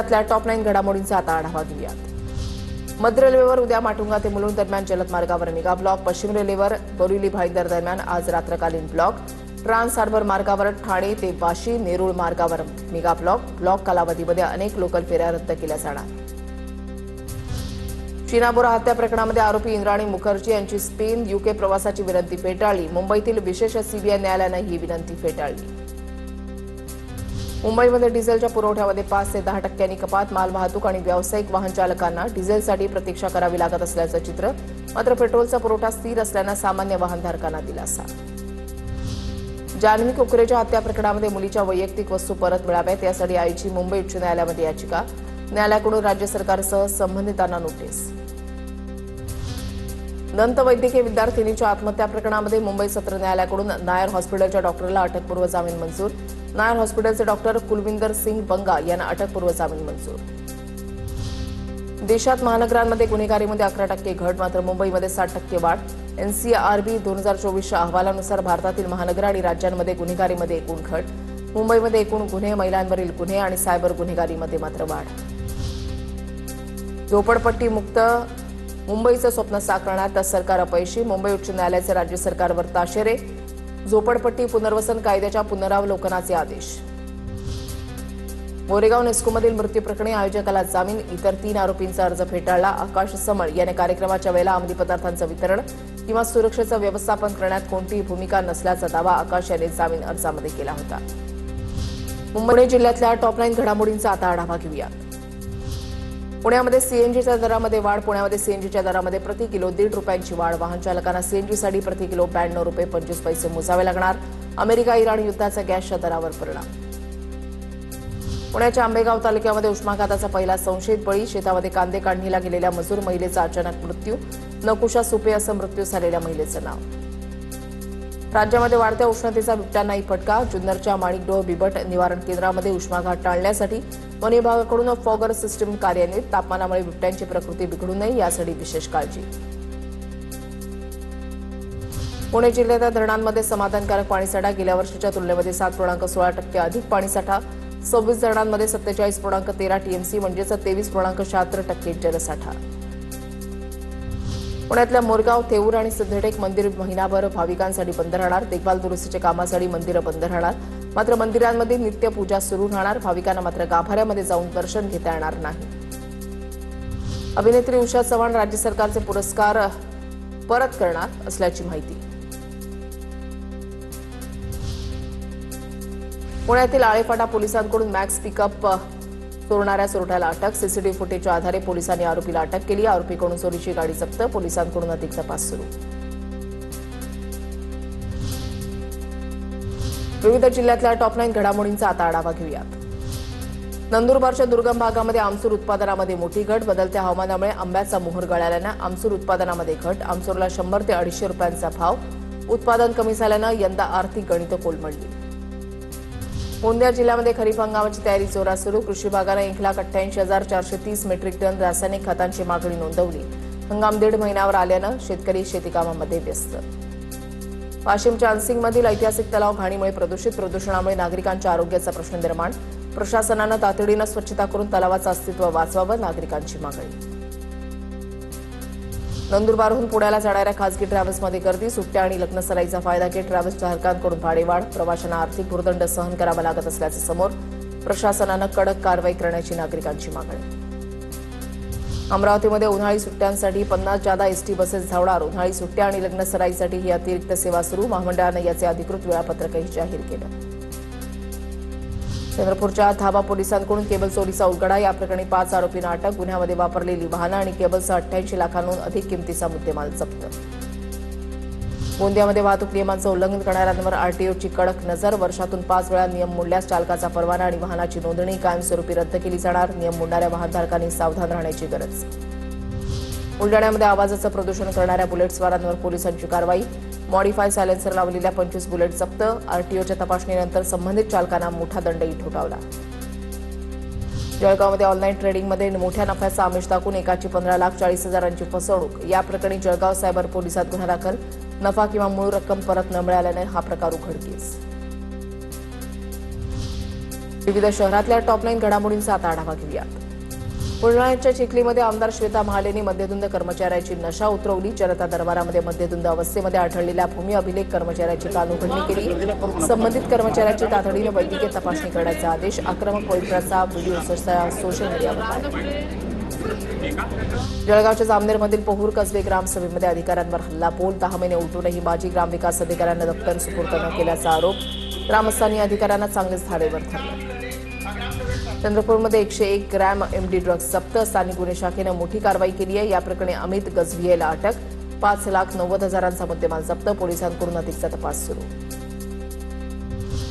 त्यातल्या टॉप 9 घडामोडींचा आता आढावा घेऊयात। मध्य रेल्वेवर उद्या माटुंगा ते मुलुंड दरम्यान जलद मार्गावर मेगा ब्लॉक, पश्चिम रेल्वेवर बोरिवली भाईंदर दरम्यान आज रात्रकालीन ब्लॉक, ट्रान्स हार्बर मार्गावर ठाणे ते वाशी नेरूळ मार्गावर मेगा ब्लॉक कालावधीमध्ये अनेक लोकल फेऱ्या रद्द केल्या जाणार। शीना बोरा हत्या प्रकरणामध्ये आरोपी इंद्राणी मुखर्जी यांची स्पेन यूके प्रवासाची विनंती फेटाळली। मुंबईतील विशेष सीबीआय न्यायालयानं ही विनंती फेटाळली। मुंबईमध्ये डिझेलच्या पुरवठ्यामध्ये 5 ते 10% कपात, मालवाहतूक आणि व्यावसायिक वाहन चालकांना डिझेलसाठी प्रतीक्षा करावी लागत असल्याचं चित्र। मात्र पेट्रोलचा पुरवठा स्थिर असल्यानं सामान्य वाहनधारकांना दिलासा। जान्हवी कुकरेजा हत्या प्रकरणामध्ये मुलीच्या वैयक्तिक वस्तू परत मिळाव्यात यासाठी आईची मुंबई उच्च न्यायालयामध्ये याचिका, न्यायालयाकडून राज्य सरकारसह संबंधितांना नोटीस। दंत वैद्यकीय विद्यार्थिनीच्या आत्महत्या प्रकरणामध्ये मुंबई सत्र न्यायालयाकडून नायर हॉस्पिटलच्या डॉक्टरला अटकपूर्व जामीन मंजूर। नायर हॉस्पिटलचे डॉक्टर कुलविंदर सिंग बंगा यांना अटकपूर्व जामीन मंजूर। देशात महानगरांमध्ये गुन्हेगारीमध्ये 11% घट, मात्र मुंबईमध्ये 60% वाढ। एनसीआरबी 2024च्या अहवालानुसार भारतातील महानगर आणि राज्यांमध्ये गुन्हेगारीमध्ये एकूण घट, मुंबईमध्ये एकूण गुन्हे, महिलांवरील गुन्हे आणि सायबर गुन्हेगारीमध्ये मात्र वाढ। झोपडपट्टी मुक्त मुंबईचं स्वप्न साकारण्यात सरकार अपयशी, मुंबई उच्च न्यायालयाचे राज्य सरकारवर ताशेरे। झोपडपट्टी पुनर्वसन कायद्याच्या पुनरावलोकनाचे आदेश। मोरेगाव नेस्कोमधील मृत्यू प्रकरणी आयोजकाला जामीन, इतर 3 आरोपींचा अर्ज फेटाळला। आकाश समळ याने कार्यक्रमाच्या वेळेला अंमली पदार्थांचं वितरण किंवा सुरक्षेचं व्यवस्थापन करण्यात कोणतीही भूमिका नसल्याचा दावा आकाश याने जामीन अर्जामध्ये केला होता। मुंबई जिल्ह्यातल्या टॉप 9 घडामोडींचा आता आढावा घेऊया। पुण्यामध्ये सीएनजीच्या दरामध्ये वाढ, पुण्यामध्ये सीएनजीच्या दरामध्ये प्रति किलो 1.5 रुपयांची वाढ। वाहन चालकांना सीएनजीसाठी प्रति किलो 92 रुपये 25 पैसे मोजावे लागणार। अमेरिका इराण युद्धाचा गॅसच्या दरावर परिणाम। पुण्याच्या आंबेगाव तालुक्यामध्ये उष्माघाताचा पहिला संशयित बळी, शेतामध्ये कांदे काढणीला गेलेल्या मजूर महिलेचा अचानक मृत्यू, नकुशा सुपे असं मृत्यू झालेल्या महिलेचं नाव। राज्यामध्ये वाढत्या उष्णतेचा बिबट्यांनाही फटका, जुन्नरच्या माणिकडोह बिबट निवारण केंद्रामध्ये उष्माघात टाळण्यासाठी वन विभागाकडून फॉगर सिस्टीम कार्यान्वित, तापमानामुळे बिबट्यांची प्रकृती बिघडू नये यासाठी विशेष काळजी। पुणे जिल्ह्याच्या धरणांमध्ये समाधानकारक पाणीसाठा, गेल्या वर्षीच्या तुलनेमध्ये 7.16% अधिक पाणीसाठा, 26 धरणांमध्ये 47.13 टीएमसी म्हणजेच 23.76% जलसाठा। पुण्यातल्या मोरगाव, थेऊर आणि सिद्धटेक मंदिर महिनाभर भाविकांसाठी बंद राहणार, देखभाल दुरुस्तीच्या कामासाठी मंदिरं बंद राहणार। मात्र मंदिरांमध्ये नित्यपूजा सुरू राहणार, भाविकांना मात्र गाभाऱ्यामध्ये जाऊन दर्शन घेता येणार नाही। अभिनेत्री उषा चव्हाण राज्य सरकारचे पुरस्कार परत करणार असल्याची माहिती। पुण्यातील आळेफाटा पोलिसांकडून मॅक्स पिकअप चोरणाऱ्या चोरट्याला अटक, सीसीटीव्ही फुटेजच्या आधारे पोलिसांनी आरोपीला अटक केली। आरोपीकडून चोरीची गाडी जप्त, पोलिसांकडून अधिक तपास सुरू। विविध जिल्ह्यातल्या टॉप 9 घडामोडींचा आता आढावा घेऊयात। नंदुरबारच्या दुर्गम भागामध्ये आमसूर उत्पादनामध्ये मोठी घट, बदलत्या हवामानामुळे आंब्याचा मोहर गळाल्यानं आमसूर उत्पादनामध्ये घट, आमसूरला 100 ते 250 रुपयांचा भाव। उत्पादन कमी झाल्यानं यंदा आर्थिक गणितं कोलमडली। गोंदिया जिल्ह्यामध्ये खरीप हंगामाची तयारी जोरात सुरू, कृषी विभागानं 1,88,430 मेट्रिक टन रासायनिक खतांची मागणी नोंदवली। हंगाम 1.5 महिन्यावर आल्यानं शेतकरी शेतीकामामध्ये व्यस्त। वाशिमच्या अनसिंगमधील ऐतिहासिक तलाव घाणीमुळे प्रदूषित, प्रदूषणामुळे नागरिकांच्या आरोग्याचा प्रश्न निर्माण, प्रशासनानं तातडीनं स्वच्छता करून तलावाचं अस्तित्व वाचवावं, नागरिकांची मागणी। नंदुरबारहून पुण्याला जाणाऱ्या खासगी ट्रॅव्हल्समध्ये गर्दी, सुट्ट्या आणि लग्नसराईचा फायदा घेत ट्रॅव्हल्स चालकांकडून भाडेवाढ, प्रवाशांना आर्थिक भुर्दंड सहन करावा लागत असल्याचं समोर, प्रशासनानं कडक कारवाई करण्याची नागरिकांची मागणी। अमरावतीमध्ये उन्हाळी सुट्ट्यांसाठी 50 जादा एसटी बसेस धावणार, उन्हाळी सुट्ट्या आणि लग्नसराईसाठी ही अतिरिक्त सेवा सुरू, महामंडळानं याचे अधिकृत वेळापत्रकही जाहीर केलं। चंद्रपूरच्या धाबा पोलिसांकडून केबल चोरीचा उलगडा, या प्रकरणी 5 आरोपींना अटक, गुन्ह्यामध्ये वापरलेली वाहनं आणि केबलसह 88 लाखांहून अधिक किमतीचा मुद्देमाल जप्त। गोंदियामध्ये वाहतूक नियमांचं उल्लंघन करणाऱ्यांवर आरटीओची कडक नजर, वर्षातून 5 वेळा नियम मोडल्यास चालकाचा परवाना आणि वाहनाची नोंदणी कायमस्वरूपी रद्द केली जाणार, नियम मोडणाऱ्या वाहनधारकांनी सावधान राहण्याची गरज। बुलढाण्यामध्ये आवाजाचं प्रदूषण करणाऱ्या बुलेटस्वारांवर पोलिसांची कारवाई, मॉडिफाय सायलेन्सर लावलेल्या 25 बुलेट जप्त, आरटीओच्या तपासणीनंतर संबंधित चालकांना मोठा दंडही ठोठावला। जळगावमध्ये ऑनलाईन ट्रेडिंगमध्ये मोठ्या नफ्याचा आमिष दाखवून एकाची 15,40,000ची फसवणूक, या प्रकरणी जळगाव सायबर पोलिसात गुन्हा दाखल, नफा किंवा मूळ रक्कम परत न मिळाल्याने हा प्रकार उघडकीस। विविध शहरातल्या टॉपलाईन घडामोडींचा आता आढावा घेऊयात. बुलढाण्याच्या चिखलीमध्ये आमदार श्वेता महालेंनी मद्यधुंद कर्मचाऱ्याची नशा उतरवली. जनता दरबारामध्ये मद्यधुंद अवस्थेमध्ये आढळलेल्या भूमी अभिलेख कर्मचाऱ्याची काल उघडणी केली. संबंधित कर्मचाऱ्याची तातडीने वैद्यकीय तपासणी करण्याचा आदेश. आक्रमक पवित्राचा व्हिडिओ सोशल मीडियावर व्हायरल. जळगावच्या जामनेरमधील पोहूर कसबे ग्रामसभेमध्ये अधिकाऱ्यांवर हल्लाबोल. 10 महिने उलटूनही माजी ग्रामविकास अधिकाऱ्यांना दप्तर सुपूर्द न केल्याचा आरोप. ग्रामस्थांनी अधिकाऱ्यांना चांगलेच धारेवर धरले. चंद्रपूरमध्ये 101 ग्रॅम एमडी ड्रग्ज जप्त. स्थानिक गुन्हे शाखेनं मोठी कारवाई केली आहे. या प्रकरणी अमित गजभियेला अटक. 5,90,000चा मुद्देमाल जप्त. पोलिसांकडून अधिकचा तपास सुरू.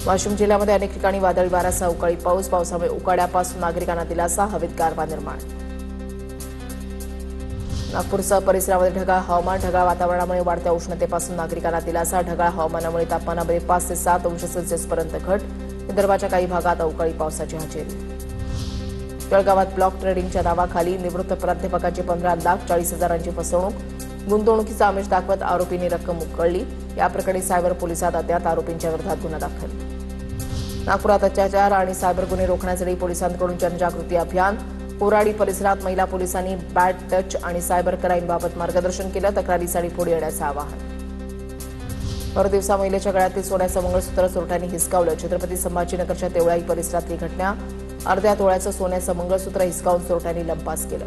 वाशिम जिल्ह्यामध्ये अनेक ठिकाणी वादळी वाऱ्यासह अवकाळी पाऊस. पावसामुळे उकाड्यापासून नागरिकांना दिलासा. हवेत गारवा निर्माण. नागपूरसह परिसरामध्ये ढगाळ हवामान. ढगाळ वातावरणामुळे वाढत्या उष्णतेपासून नागरिकांना दिलासा. ढगाळ हवामानामुळे तापमानामध्ये 5 ते 7 अंश सेल्सिअसपर्यंत घट. विदर्भाच्या काही भागात अवकाळी पावसाची हजेरी. जळगावात ब्लॉक ट्रेडिंगच्या नावाखाली निवृत्त प्राध्यापकाची 15,40,000ची फसवणूक. गुंतवणुकीचा आमिष दाखवत आरोपींनी रक्कम उकळली. या प्रकरणी सायबर पोलिसात अद्याप आरोपींच्या विरोधात गुन्हा दाखल. नागपुरात अत्याचार आणि सायबर गुन्हे रोखण्यासाठी पोलिसांकडून जनजागृती अभियान. कोराडी परिसरात महिला पोलिसांनी बॅड टच आणि सायबर क्राईमबाबत मार्गदर्शन केलं. तक्रारीसाठी पुढे येण्याचं आवाहन. भर दिवसा महिलेच्या गळ्यातील सोन्याचं मंगळसूत्र चोरट्यांनी हिसकावलं. छत्रपती संभाजीनगरच्या तेवळाई परिसरातली घटना. अर्ध्या तोळ्याचं सोन्याचं मंगळसूत्र हिसकावून चोरट्यांनी लंपास केलं.